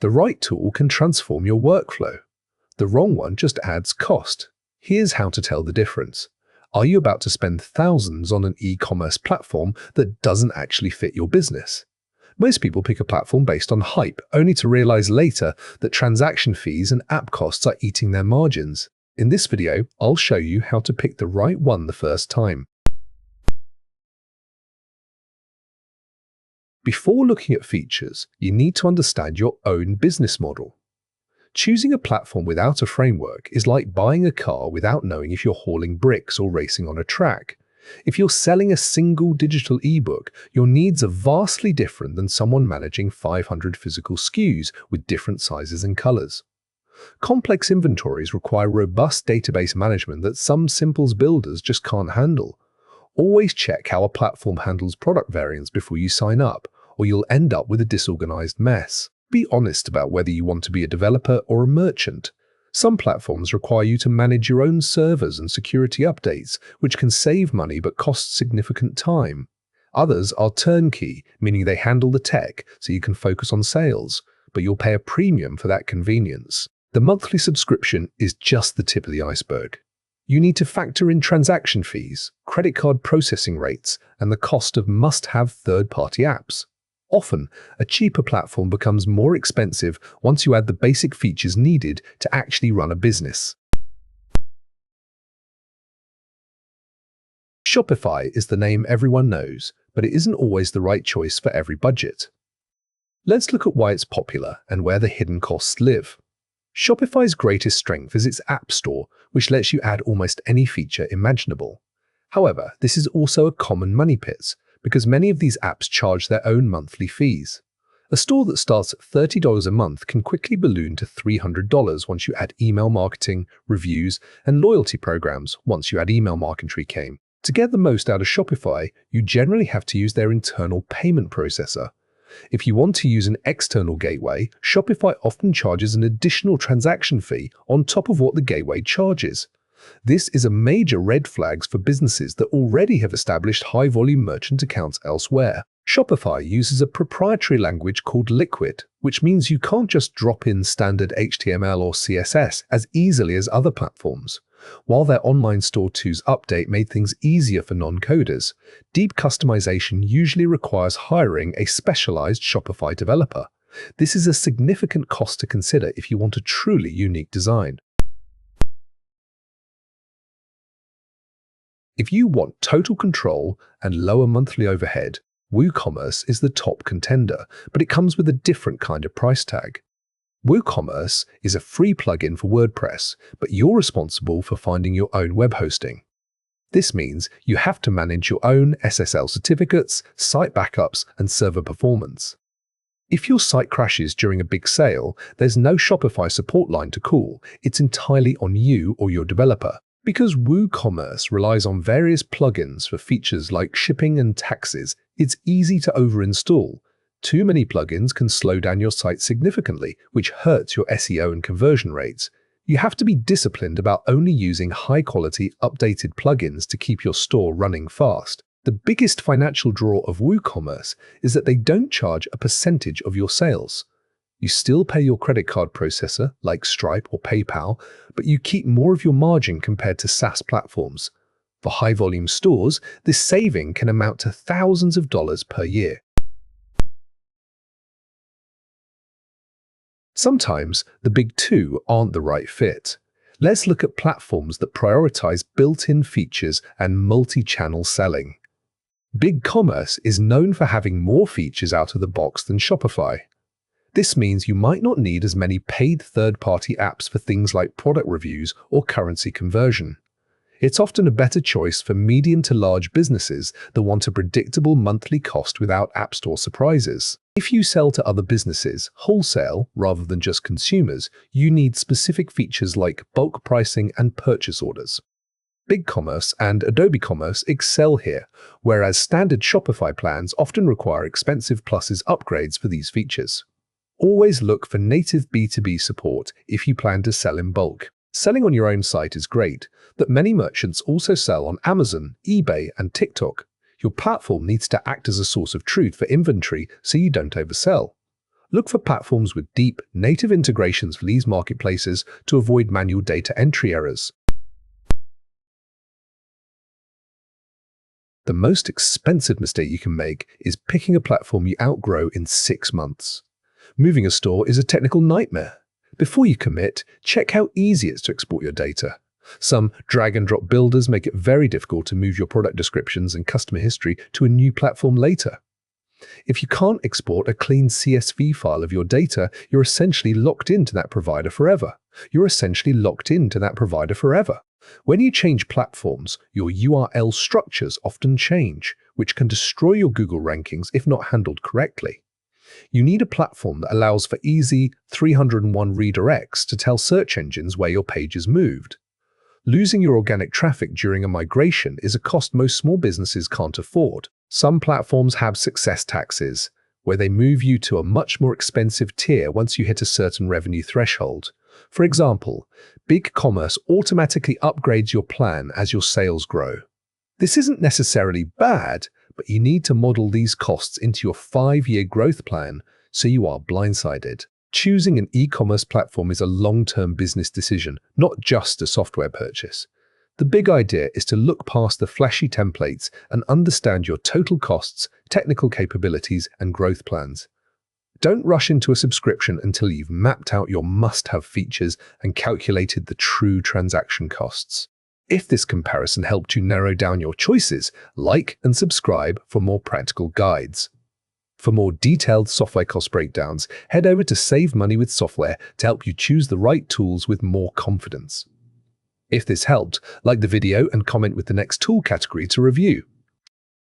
The right tool can transform your workflow. The wrong one just adds cost. Here's how to tell the difference. Are you about to spend thousands on an e-commerce platform that doesn't actually fit your business? Most people pick a platform based on hype, only to realize later that transaction fees and app costs are eating their margins. In this video, I'll show you how to pick the right one the first time. Before looking at features, you need to understand your own business model. Choosing a platform without a framework is like buying a car without knowing if you're hauling bricks or racing on a track. If you're selling a single digital ebook, your needs are vastly different than someone managing 500 physical SKUs with different sizes and colors. Complex inventories require robust database management that some simple builders just can't handle. Always check how a platform handles product variants before you sign up, or you'll end up with a disorganized mess. Be honest about whether you want to be a developer or a merchant. Some platforms require you to manage your own servers and security updates, which can save money but cost significant time. Others are turnkey, meaning they handle the tech so you can focus on sales, but you'll pay a premium for that convenience. The monthly subscription is just the tip of the iceberg. You need to factor in transaction fees, credit card processing rates, and the cost of must-have third-party apps. Often, a cheaper platform becomes more expensive once you add the basic features needed to actually run a business. Shopify is the name everyone knows, but it isn't always the right choice for every budget. Let's look at why it's popular and where the hidden costs live. Shopify's greatest strength is its App Store, which lets you add almost any feature imaginable. However, this is also a common money pit, because many of these apps charge their own monthly fees. A store that starts at $30 a month can quickly balloon to $300 once you add email marketing, reviews, and loyalty programs once you add email marketing came. To get the most out of Shopify, you generally have to use their internal payment processor. If you want to use an external gateway, Shopify often charges an additional transaction fee on top of what the gateway charges. This is a major red flag for businesses that already have established high-volume merchant accounts elsewhere. Shopify uses a proprietary language called Liquid, which means you can't just drop in standard HTML or CSS as easily as other platforms. While their online store 2's update made things easier for non-coders, deep customization usually requires hiring a specialized Shopify developer. This is a significant cost to consider if you want a truly unique design. If you want total control and lower monthly overhead, WooCommerce is the top contender, but it comes with a different kind of price tag. WooCommerce is a free plugin for WordPress, but you're responsible for finding your own web hosting. This means you have to manage your own SSL certificates, site backups, and server performance. If your site crashes during a big sale, there's no Shopify support line to call. It's entirely on you or your developer. Because WooCommerce relies on various plugins for features like shipping and taxes, it's easy to overinstall. Too many plugins can slow down your site significantly, which hurts your SEO and conversion rates. You have to be disciplined about only using high-quality, updated plugins to keep your store running fast. The biggest financial draw of WooCommerce is that they don't charge a percentage of your sales. You still pay your credit card processor, like Stripe or PayPal, but you keep more of your margin compared to SaaS platforms. For high-volume stores, this saving can amount to thousands of dollars per year. Sometimes the big two aren't the right fit. Let's look at platforms that prioritize built-in features and multi-channel selling. BigCommerce is known for having more features out of the box than Shopify. This means you might not need as many paid third-party apps for things like product reviews or currency conversion. It's often a better choice for medium to large businesses that want a predictable monthly cost without App Store surprises. If you sell to other businesses, wholesale rather than just consumers, you need specific features like bulk pricing and purchase orders. BigCommerce and Adobe Commerce excel here, whereas standard Shopify plans often require expensive pluses upgrades for these features. Always look for native B2B support if you plan to sell in bulk. Selling on your own site is great, but many merchants also sell on Amazon, eBay, and TikTok. Your platform needs to act as a source of truth for inventory so you don't oversell. Look for platforms with deep, native integrations for these marketplaces to avoid manual data entry errors. The most expensive mistake you can make is picking a platform you outgrow in 6 months. Moving a store is a technical nightmare. Before you commit, check how easy it is to export your data. Some drag-and-drop builders make it very difficult to move your product descriptions and customer history to a new platform later. If you can't export a clean CSV file of your data, you're essentially locked into that provider forever. When you change platforms, your URL structures often change, which can destroy your Google rankings if not handled correctly. You need a platform that allows for easy 301 redirects to tell search engines where your page is moved. Losing your organic traffic during a migration is a cost most small businesses can't afford. Some platforms have success taxes, where they move you to a much more expensive tier once you hit a certain revenue threshold. For example, BigCommerce automatically upgrades your plan as your sales grow. This isn't necessarily bad, but you need to model these costs into your 5-year growth plan so you are blindsided. Choosing an e-commerce platform is a long-term business decision, not just a software purchase. The big idea is to look past the flashy templates and understand your total costs, technical capabilities, and growth plans. Don't rush into a subscription until you've mapped out your must-have features and calculated the true transaction costs. If this comparison helped you narrow down your choices, like and subscribe for more practical guides. For more detailed software cost breakdowns, head over to Save Money with Software to help you choose the right tools with more confidence. If this helped, like the video and comment with the next tool category to review.